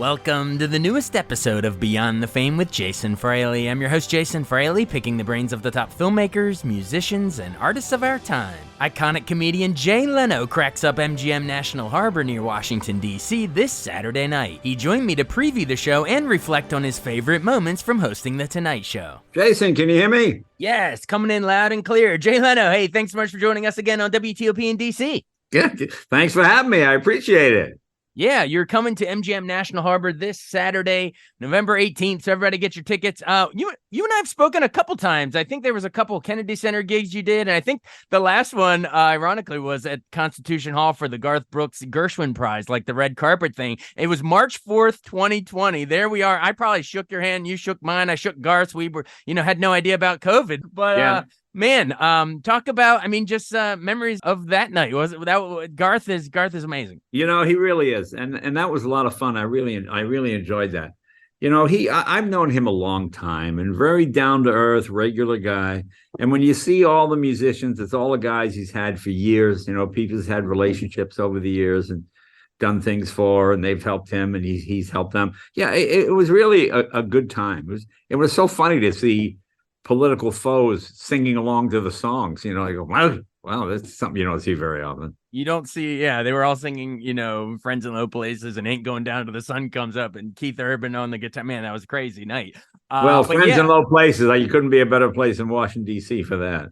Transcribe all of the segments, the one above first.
Welcome to the newest episode of Beyond the Fame with Jason Fraley. I'm your host, Jason Fraley, picking the brains of the top filmmakers, musicians, and artists of our time. Iconic comedian Jay Leno cracks up MGM National Harbor near Washington, D.C. this Saturday night. He joined me to preview the show and reflect on his favorite moments from hosting The Tonight Show. Jason, can you hear me? Yes, coming in loud and clear. Jay Leno, hey, thanks so much for joining us again on WTOP in D.C. Yeah, thanks for having me. I appreciate it. Yeah, you're coming to MGM National Harbor this Saturday, November 18th, so everybody get your tickets. You and I have spoken a couple times. I think there was a couple Kennedy Center gigs you did, and I think the last one, ironically, was at Constitution Hall for the Garth Brooks Gershwin Prize, like the red carpet thing. It was March 4th, 2020. There we are. I probably shook your hand. You shook mine. I shook Garth's. We were, had no idea about COVID, but yeah. Man, talk about, just memories of that night. Garth is amazing. He really is. And that was a lot of fun. I really enjoyed that. I've known him a long time and very down to earth, regular guy. And when you see all the musicians, it's all the guys he's had for years, people he's had relationships over the years and done things for, and they've helped him and he's helped them. Yeah, it was really a good time. It was so funny to see political foes singing along to the songs. I go, wow, that's something you don't see very often. You don't see, they were all singing, Friends in Low Places and Ain't Going Down Till the Sun Comes Up and Keith Urban on the guitar. Man, that was a crazy night. Friends in Low Places, you couldn't be a better place than Washington, D.C. for that.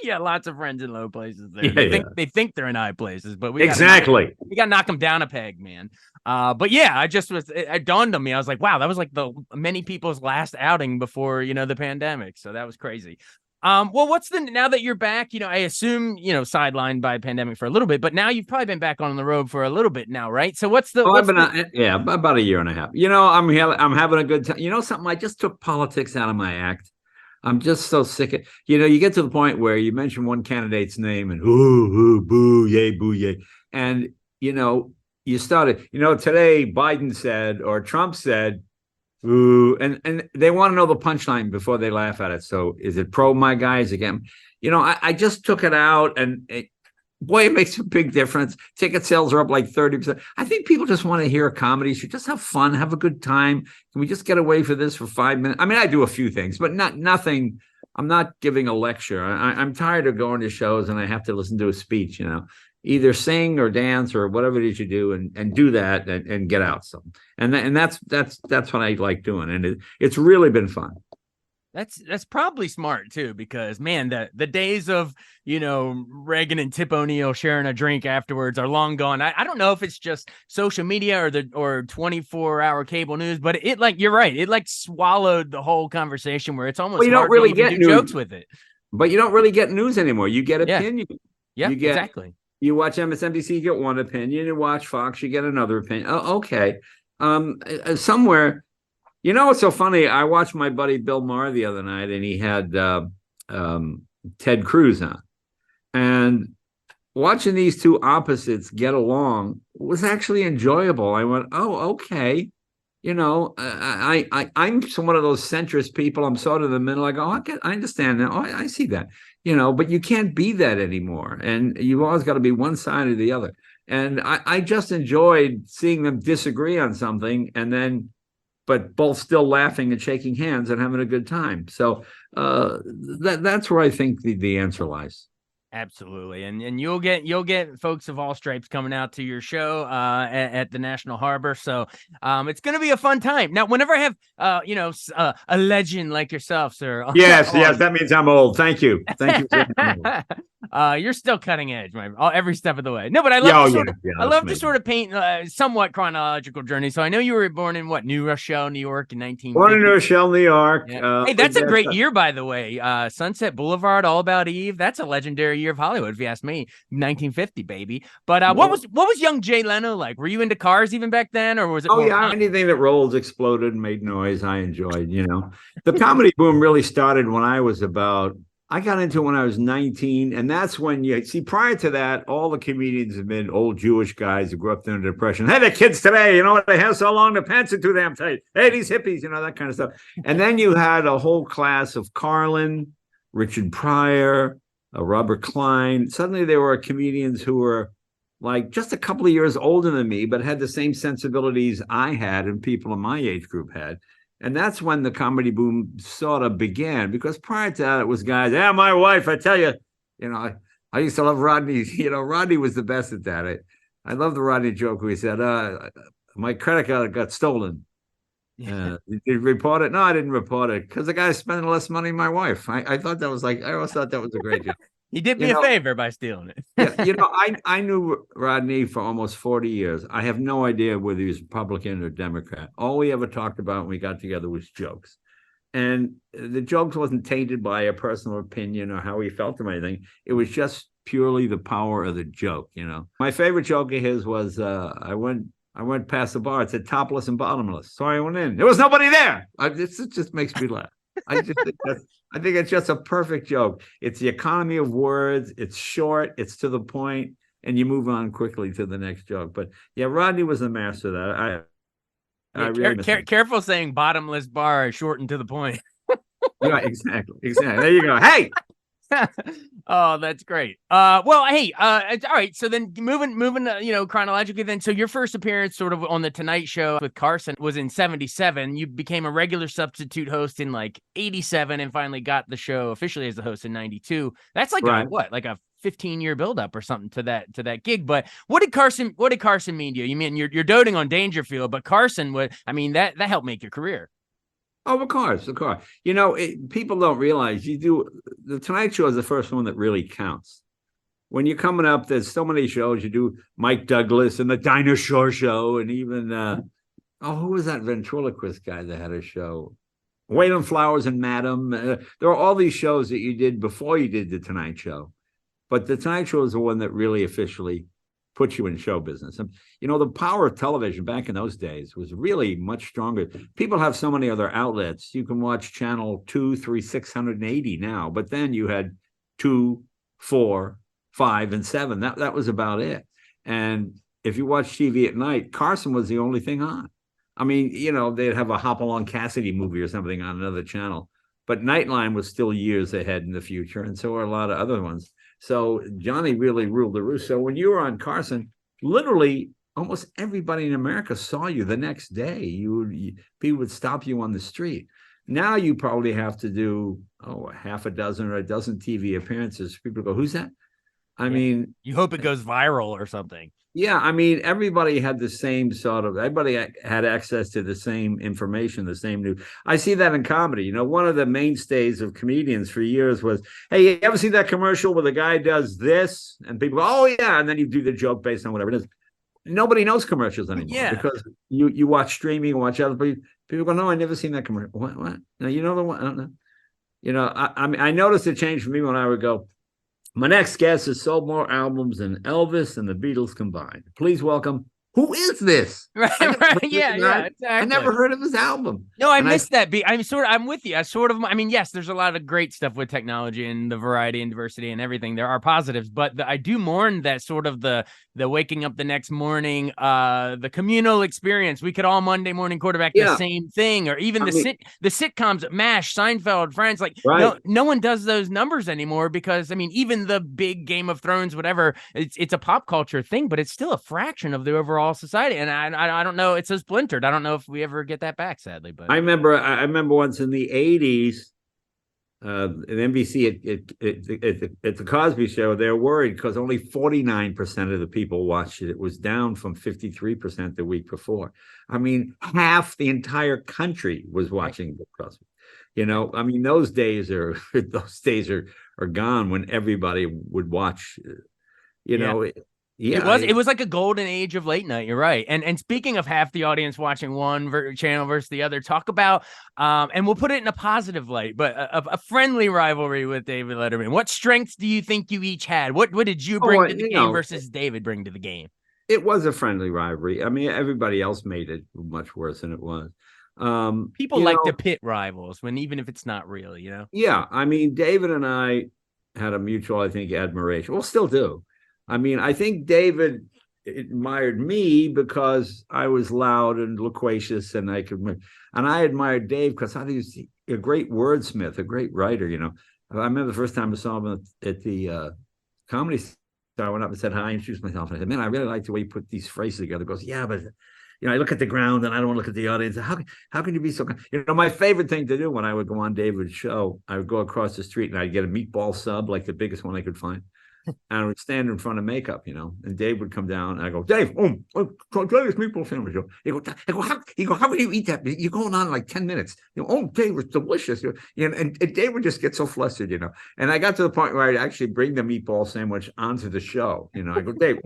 Yeah, lots of friends in low places there. Yeah, they think they're in high places, but we got to knock them down a peg, man. But yeah, it dawned on me. I was like, wow, that was like the many people's last outing before, the pandemic. So that was crazy. Well, now that you're back, I assume, sidelined by pandemic for a little bit, but now you've probably been back on the road for a little bit now, right? So about a year and a half. I'm having a good time. Something, I just took politics out of my act. I'm just so sick of, you get to the point where you mention one candidate's name and ooh, boo, yay. And, you started, today Biden said, or Trump said, ooh, and they want to know the punchline before they laugh at it. So is it pro my guys again? I just took it out and boy, it makes a big difference. Ticket sales are up like 30%. I think people just want to hear a comedy show. Just have fun, have a good time. Can we just get away for this for 5 minutes? I do a few things, but nothing. I'm not giving a lecture. I'm tired of going to shows and I have to listen to a speech, either sing or dance or whatever it is you do and do that and get out some. And that's what I like doing. And it's really been fun. That's probably smart too, because man, the days of, Reagan and Tip O'Neill sharing a drink afterwards are long gone. I don't know if it's just social media or 24-hour cable news, but you're right. It swallowed the whole conversation where it's almost you don't really get news, jokes with it. But you don't really get news anymore. You get opinion. Yeah, exactly. You watch MSNBC, you get one opinion. You watch Fox, you get another opinion. Oh, okay. Somewhere. What's so funny? I watched my buddy Bill Maher the other night, and he had Ted Cruz on. And watching these two opposites get along was actually enjoyable. I went, oh, okay. I'm one of those centrist people. I'm sort of in the middle. I go, I understand now. Oh, I see that. But you can't be that anymore. And you've always got to be one side or the other. And I just enjoyed seeing them disagree on something but both still laughing and shaking hands and having a good time. So that's where I think the answer lies. Absolutely. And you'll get folks of all stripes coming out to your show at the National Harbor. So it's going to be a fun time. Now, whenever I have, a legend like yourself, sir. Yes, that means I'm old. Thank you. You're still cutting edge, every step of the way. No, but I love to sort of paint somewhat chronological journey. So I know you were born in New Rochelle, New York in 1950. Born in New Rochelle, New York. Yeah. Hey, that's a great year, by the way. Sunset Boulevard, All About Eve. That's a legendary year of Hollywood, if you ask me. 1950, baby. But what was young Jay Leno like? Were you into cars even back then, or was it? Anything that rolls, exploded, and made noise, I enjoyed. The comedy boom really started when I got into it when I was 19, and that's when you see. Prior to that, all the comedians have been old Jewish guys who grew up during the Depression. Hey, the kids today, they have so long, the pants are too damn tight. Hey, these hippies, that kind of stuff. And then you had a whole class of Carlin, Richard Pryor, Robert Klein. Suddenly there were comedians who were like just a couple of years older than me, but had the same sensibilities I had and people in my age group had. And that's when the comedy boom sort of began, because prior to that, it was guys, yeah, my wife, I tell you, I used to love Rodney. Rodney was the best at that. I love the Rodney joke where he said, my credit card got stolen. Did you report it? No, I didn't report it because the guy's spending less money than my wife. I thought that was I always thought that was a great joke. He did me a favor by stealing it. Yeah, I knew Rodney for almost 40 years. I have no idea whether he was Republican or Democrat. All we ever talked about when we got together was jokes. And the jokes wasn't tainted by a personal opinion or how he felt or anything. It was just purely the power of the joke, My favorite joke of his was I went past the bar. It said topless and bottomless. So I went in. There was nobody there. It just makes me laugh. I think it's just a perfect joke. It's the economy of words. It's short. It's to the point, and you move on quickly to the next joke. But yeah, Rodney was the master of that. I really careful saying bottomless bar, short and to the point. Yeah, exactly. There you go. Hey. Oh, that's great. Well, hey, all right. So then moving, chronologically then. So your first appearance sort of on the Tonight Show with Carson was in 77. You became a regular substitute host in like 87 and finally got the show officially as the host in 92. That's like like a 15-year buildup or something to that gig. But what did Carson mean to you? You mean you're doting on Dangerfield, but Carson that helped make your career. Oh, of course. People don't realize the Tonight Show is the first one that really counts. When you're coming up, there's so many shows. You do Mike Douglas and the Dinosaur Show, and even who was that ventriloquist guy that had a show? Waylon Flowers and Madam. There are all these shows that you did before you did the Tonight Show, but the Tonight Show is the one that really officially put you in show business. And, the power of television back in those days was really much stronger. People have so many other outlets. You can watch channel 2, 3, 680 now, but then you had 2, 4, 5, and 7. That was about it. And if you watch TV at night, Carson was the only thing on. I mean, they'd have a Hopalong Cassidy movie or something on another channel, but Nightline was still years ahead in the future. And so were a lot of other ones. So Johnny really ruled the roost. So when you were on Carson, literally almost everybody in America saw you the next day. People would stop you on the street. Now you probably have to do a half a dozen or a dozen TV appearances. People go, "Who's that?" I mean, you hope it goes viral or something. Yeah, I mean, everybody had the same everybody had access to the same information, the same news. I see that in comedy. One of the mainstays of comedians for years was, hey, you ever see that commercial where the guy does this? And people go, oh, yeah. And then you do the joke based on whatever it is. Nobody knows commercials anymore because you watch streaming and watch other people. People go, no, I never seen that commercial. What? Now, the one? I don't know. I noticed a change for me when I would go, my next guest has sold more albums than Elvis and the Beatles combined. Please welcome, who is this? Right. Yeah, exactly. I never heard of his album. No, I missed that beat. I'm with you. Yes, there's a lot of great stuff with technology and the variety and diversity and everything. There are positives, but I do mourn that sort of the waking up the next morning, the communal experience. We could all Monday morning quarterback the same thing, or even the sitcoms, MASH, Seinfeld, Friends. No one does those numbers anymore because even the big Game of Thrones, whatever, it's a pop culture thing, but it's still a fraction of the overall society. And I don't know, it's so splintered. I don't know if we ever get that back, sadly. But I remember once in the 80s, at NBC at the Cosby Show, they're worried because only 49% of the people watched it. It was down from 53% the week before. I mean, half the entire country was watching the Cosby. Those days are gone when everybody would watch. It was like a golden age of late night. You're right. And speaking of half the audience watching one channel versus the other, talk about and we'll put it in a positive light, but a friendly rivalry with David Letterman. What strengths do you think you each had? What did you bring to the game versus David bring to the game? It was a friendly rivalry. I mean, everybody else made it much worse than it was. People like to pit rivals even if it's not real, Yeah. I mean, David and I had a mutual, I think, admiration. Well, still do. I mean, I think David admired me because I was loud and loquacious, and I admired Dave because I think he's a great wordsmith, a great writer. I remember the first time I saw him at the Comedy So I went up and said hi, introduced myself. And I said, man, I really like the way you put these phrases together. He goes, yeah, but I look at the ground and I don't want to look at the audience. How can you be so? My favorite thing to do when I would go on David's show, I would go across the street and I'd get a meatball sub, like the biggest one I could find. And I would stand in front of makeup, and Dave would come down and I go, Dave, try this meatball sandwich. He go, how can you eat that? You're going on like 10 minutes. Oh, Dave, it's delicious. And Dave would just get so flustered, And I got to the point where I'd actually bring the meatball sandwich onto the show. I go, Dave,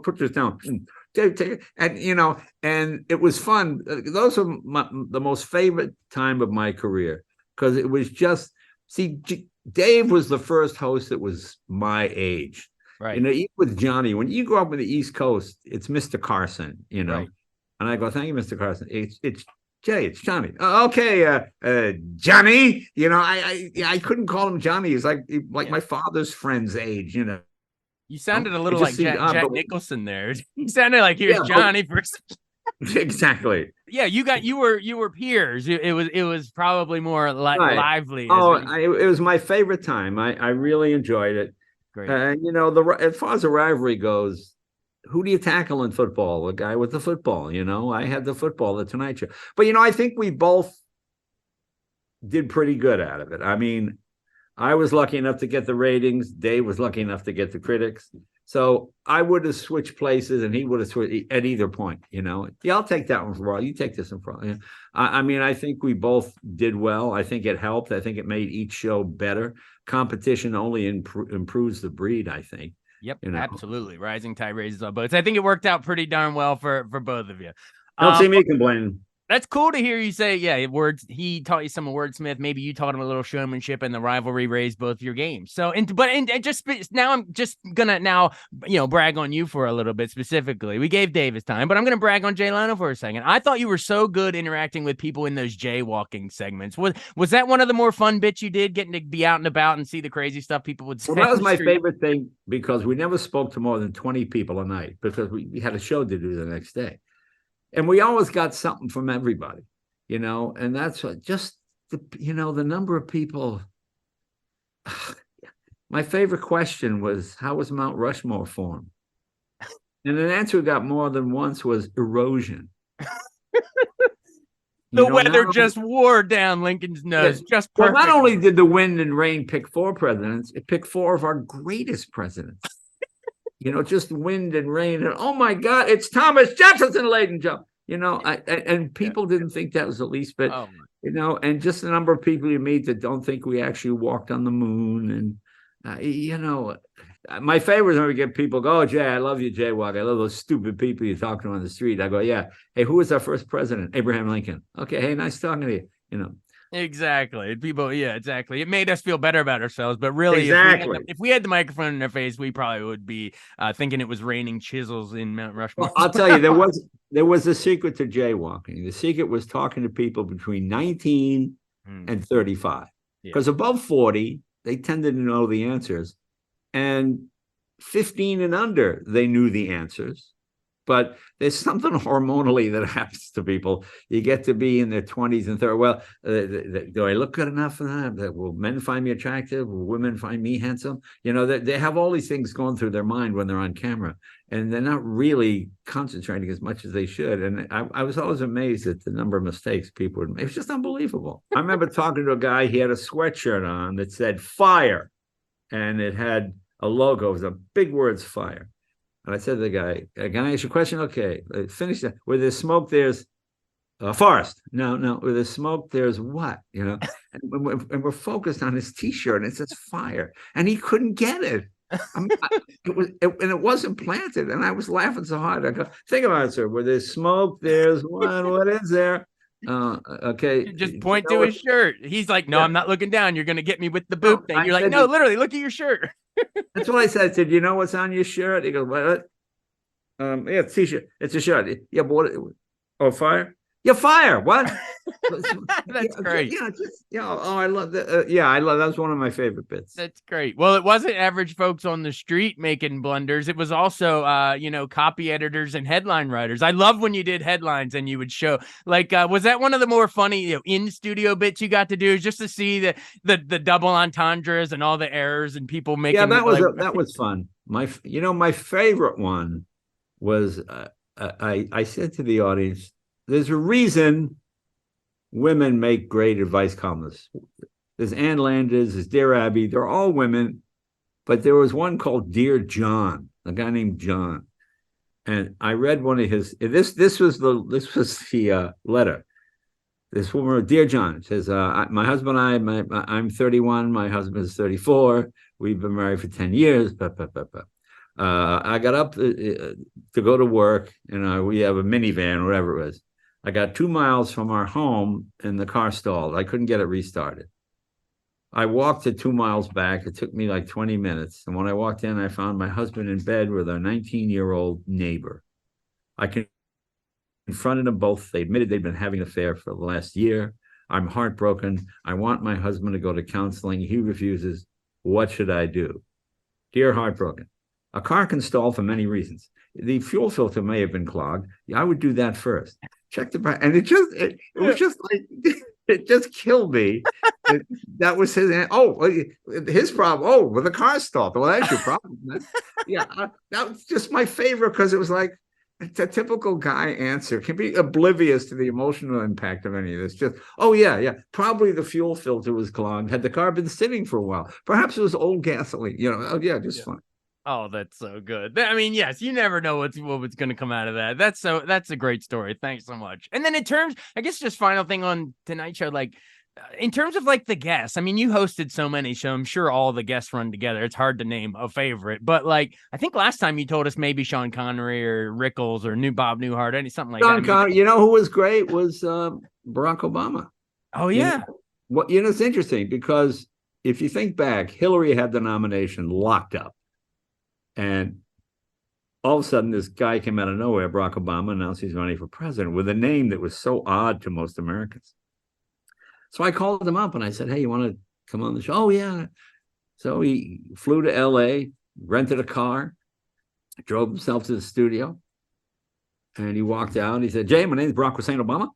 put this down. Dave, take it. And, and it was fun. Those are the most favorite time of my career because it was just, Dave was the first host that was my age. Right. Even with Johnny, when you grow up in the East Coast, it's Mr. Carson, Right. And I go, thank you, Mr. Carson. It's Jay, it's Johnny. Okay, Johnny. I couldn't call him Johnny. He's like my father's friend's age, You sounded a little like Jack Nicholson there. You sounded like he was Johnny first. Exactly. Yeah, you were peers. It was probably more lively. It was my favorite time. I really enjoyed it. Great. As far as the rivalry goes, who do you tackle in football? The guy with the football. I had the football, the Tonight Show. But I think we both did pretty good out of it. I mean, I was lucky enough to get the ratings. Dave was lucky enough to get the critics. So I would have switched places and he would have switched at either point, Yeah, I'll take that one for all. You take this one for all. Yeah. I mean, I think we both did well. I think it helped. I think it made each show better. Competition only improves the breed, I think. Yep, absolutely. Rising tide raises all boats. I think it worked out pretty darn well for both of you. Don't see me complaining. That's cool to hear you say, he taught you some wordsmith. Maybe you taught him a little showmanship, and the rivalry raised both your games. So, now I'm just gonna brag on you for a little bit specifically. We gave Dave his time, but I'm gonna brag on Jay Leno for a second. I thought you were so good interacting with people in those jaywalking segments. Was that one of the more fun bits you did, getting to be out and about and see the crazy stuff people would say? Well, that was my favorite thing because we never spoke to more than 20 people a night because we had a show to do the next day. And we always got something from everybody, and that's what the number of people. My favorite question was, how was Mount Rushmore formed? And an answer we got more than once was erosion. The weather just wore down Lincoln's nose. Just perfect. Well, not only did the wind and rain pick 4 presidents, it picked 4 of our greatest presidents. Just wind and rain. And oh my God, it's Thomas Jefferson, ladies and gentlemen. And people didn't think that was the least bit, and just the number of people you meet that don't think we actually walked on the moon. And, my favorite is when we get people go, oh, Jay, I love you, jaywalk. I love those stupid people you talk to on the street. I go, yeah. Hey, who was our first president? Abraham Lincoln. Okay. Hey, nice talking to you, Exactly. People, exactly. It made us feel better about ourselves, but really, exactly. If we had the microphone in our face, we probably would be thinking it was raining chisels in Mount Rushmore. Well, I'll tell you, there was a secret to jaywalking. The secret was talking to people between 19 and 35, because above 40, they tended to know the answers, and 15 and under, they knew the answers. But there's something hormonally that happens to people. You get to be in their 20s and 30s. Well, do I look good enough for that? Will men find me attractive? Will women find me handsome? They have all these things going through their mind when they're on camera, and they're not really concentrating as much as they should. And I was always amazed at the number of mistakes people would make. It was just unbelievable. I remember talking to a guy. He had a sweatshirt on that said "fire," and it had a logo. It was a big words "fire." And I said to the guy, can I ask you a question? Okay, finish that. Where there's smoke, there's forest. No, where there's smoke, there's what? And we're focused on his T-shirt, and it says fire. And he couldn't get it. It wasn't planted. And I was laughing so hard. I go, think about it, sir. Where there's smoke, there's what? What is there? Okay. Just point to his shirt. He's like, no, I'm not looking down. You're going to get me with the boop thing. You're like, no, literally, look at your shirt. That's what I said. I said, you know what's on your shirt? He goes, what? Yeah, it's a T-shirt. It's a shirt. Yeah, but what? Oh, fire? Yeah, fire. What? That's great. I love that. I love that's one of my favorite bits. That's great. Well, it wasn't average folks on the street making blunders. It was also, copy editors and headline writers. I love when you did headlines and you would show, was that one of the more funny, in studio bits you got to do, just to see the double entendres and all the errors and people making? Yeah, that was fun. my favorite one was I said to the audience, there's a reason women make great advice columnists. There's Ann Landers, there's Dear Abby, they're all women, but there was one called Dear John, a guy named John. And I read one of his. This was the letter. This woman wrote, Dear John, says, my husband and I'm 31, my husband is 34. We've been married for 10 years. I got up to go to work, and we have a minivan, whatever it was. I got 2 miles from our home, and the car stalled. I couldn't get it restarted. I walked it 2 miles back. It took me like 20 minutes. And when I walked in, I found my husband in bed with a 19-year-old neighbor. I confronted them both. They admitted they'd been having an affair for the last year. I'm heartbroken. I want my husband to go to counseling. He refuses. What should I do? Dear heartbroken. A car can stall for many reasons. The fuel filter may have been clogged. I would do that first. Check the back. And it was just like, it just killed me. That was his problem. Oh, well, the car stopped. Well, that's your problem. That was just my favorite, because it was like, it's a typical guy answer. Can be oblivious to the emotional impact of any of this. Just, probably the fuel filter was clogged. Had the car been sitting for a while, perhaps it was old gasoline. Fun. Oh, that's so good. I mean, yes, you never know what's going to come out of that. That's a great story. Thanks so much. And then in terms, I guess, just final thing on Tonight Show, like in terms of like the guests, I mean, you hosted so many, so I'm sure all the guests run together. It's hard to name a favorite, but like, I think last time you told us maybe Sean Connery or Rickles or Bob Newhart, something like Sean that. Connery, who was great was Barack Obama. Oh, yeah. It's interesting because if you think back, Hillary had the nomination locked up. And all of a sudden, this guy came out of nowhere, Barack Obama, announced he's running for president with a name that was so odd to most Americans. So I called him up and I said, hey, you want to come on the show? Oh, yeah. So he flew to L.A., rented a car, drove himself to the studio, and he walked out. He said, Jay, my name is Barack Hussein Obama,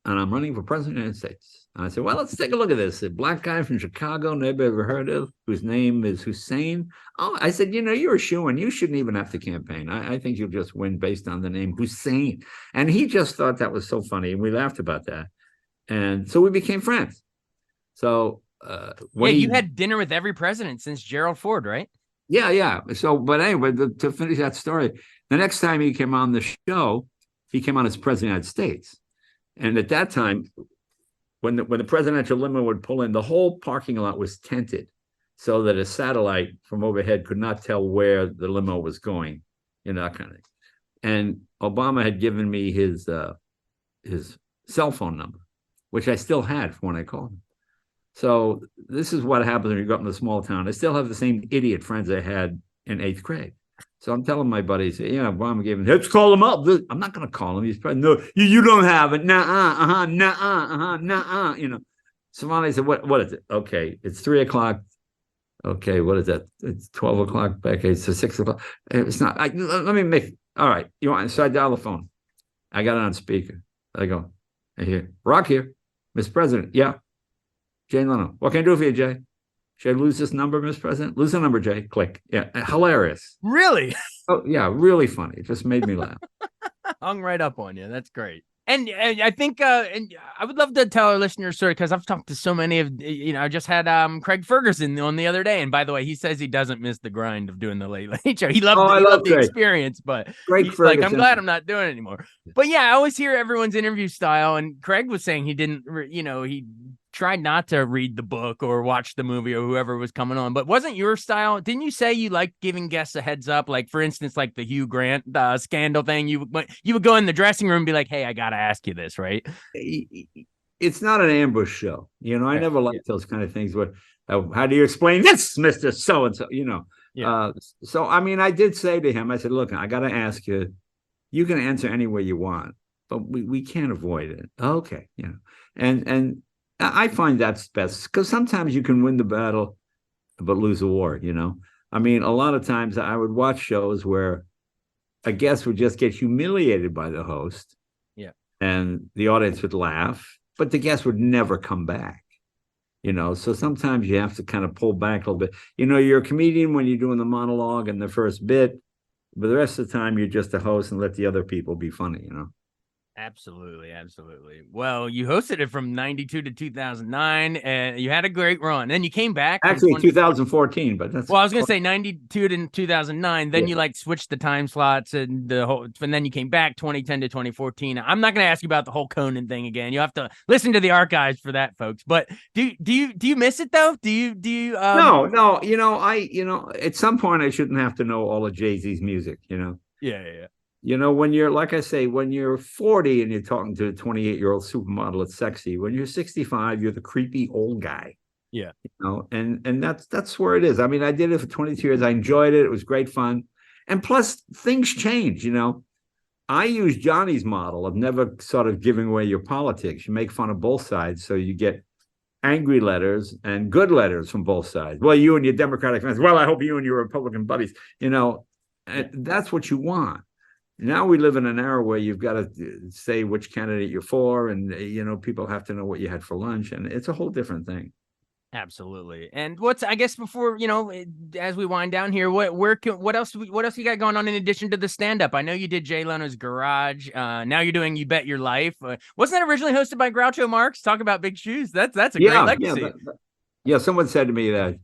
and I'm running for president of the United States. And I said, well, let's take a look at this. A black guy from Chicago, never ever heard of, whose name is Hussein. Oh, I said, you're a shoo-in. You shouldn't even have to campaign. I think you'll just win based on the name Hussein. And he just thought that was so funny, and we laughed about that. And so we became friends. So you had dinner with every president since Gerald Ford, right? Yeah. So, but anyway, to finish that story, the next time he came on the show, he came on as president of the United States. And at that time, when the presidential limo would pull in, the whole parking lot was tented so that a satellite from overhead could not tell where the limo was going, that kind of thing. And Obama had given me his cell phone number, which I still had from when I called him. So this is what happens when you go up in a small town. I still have the same idiot friends I had in 8th grade. So I'm telling my buddies, Obama gave him, let's call him up. I'm not going to call him. He's probably, no, you don't have it. Nuh-uh. So finally I said, what is it? Okay, it's 3:00. Okay, what is that? It's 12 o'clock back. It's 6 o'clock. It's not. Let me make. All right, you want? So I dial the phone. I got it on speaker. I go, I hear Rock here, Mr. President. Yeah, Jay Leno. What can I do for you, Jay? Should I lose this number, Mr. President? Lose the number, Jay. Click. Yeah, hilarious. Really? Oh, yeah, really funny. It just made me laugh. Hung right up on you. That's great. And I think, and I would love to tell our listeners, sorry, because I've talked to so many of, I just had Craig Ferguson on the other day. And by the way, he says he doesn't miss the grind of doing the Late Late Show. He loved the experience, but Craig Ferguson. I'm glad I'm not doing it anymore. But yeah, I always hear everyone's interview style. And Craig was saying he didn't, he tried not to read the book or watch the movie or whoever was coming on, but wasn't your style? Didn't you say you liked giving guests a heads up? Like, for instance, like the Hugh Grant scandal thing, you would go in the dressing room and be like, hey, I got to ask you this, right? It's not an ambush show. I never liked those kind of things where, how do you explain this, Mr. So-and-so, Yeah. So, I mean, I did say to him, I said, look, I got to ask you, you can answer any way you want, but we can't avoid it. Okay. And I find that's best because sometimes you can win the battle, but lose the war, I mean, a lot of times I would watch shows where a guest would just get humiliated by the host. Yeah. And the audience would laugh, but the guest would never come back. So sometimes you have to kind of pull back a little bit. You're a comedian when you're doing the monologue and the first bit, but the rest of the time you're just a host and let the other people be funny. Absolutely, absolutely. Well, you hosted it from 92 to 2009, and you had a great run. Then you came back from Actually 2014, but that's well, I was gonna say 92 to 2009. Then yeah. you like switched the time slots and then you came back 2010 to 2014. I'm not gonna ask you about the whole Conan thing again. You have to listen to the archives for that, folks. But do you miss it though? Do you No, at some point I shouldn't have to know all of Jay-Z's music. Yeah. When you're, like I say, when you're 40 and you're talking to a 28-year-old supermodel, it's sexy. When you're 65, you're the creepy old guy. Yeah. And that's where it is. I mean, I did it for 22 years. I enjoyed it. It was great fun. And plus, things change. I use Johnny's model of never sort of giving away your politics. You make fun of both sides, so you get angry letters and good letters from both sides. Well, you and your Democratic friends. Well, I hope you and your Republican buddies. And that's what you want. Now we live in an era where you've got to say which candidate you're for, and people have to know what you had for lunch, and it's a whole different thing. Absolutely. And I guess before, as we wind down here, what else you got going on in addition to the stand-up? I know you did Jay Leno's Garage. Now you're doing You Bet Your Life. Wasn't that originally hosted by Groucho Marx? Talk about big shoes. That's a great legacy. Yeah, someone said to me that,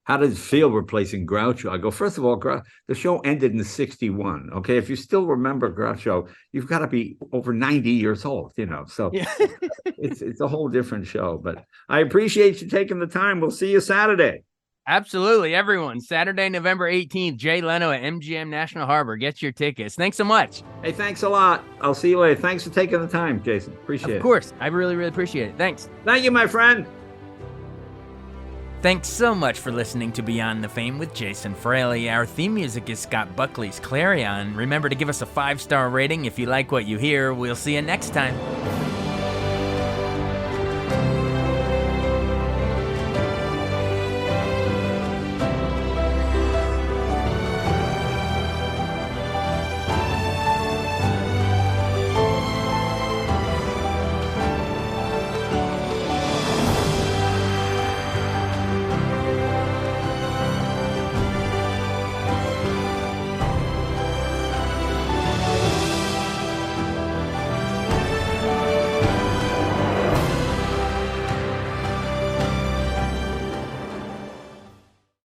how does it feel replacing Groucho? I go, first of all, the show ended in '61. Okay, if you still remember Groucho, you've got to be over 90 years old, So yeah. it's a whole different show. But I appreciate you taking the time. We'll see you Saturday. Absolutely, everyone. Saturday, November 18th, Jay Leno at MGM National Harbor. Get your tickets. Thanks so much. Hey, thanks a lot. I'll see you later. Thanks for taking the time, Jason. Appreciate it. Of course. I really, really appreciate it. Thanks. Thank you, my friend. Thanks so much for listening to Beyond the Fame with Jason Fraley. Our theme music is Scott Buckley's Clarion. Remember to give us a 5-star rating if you like what you hear. We'll see you next time.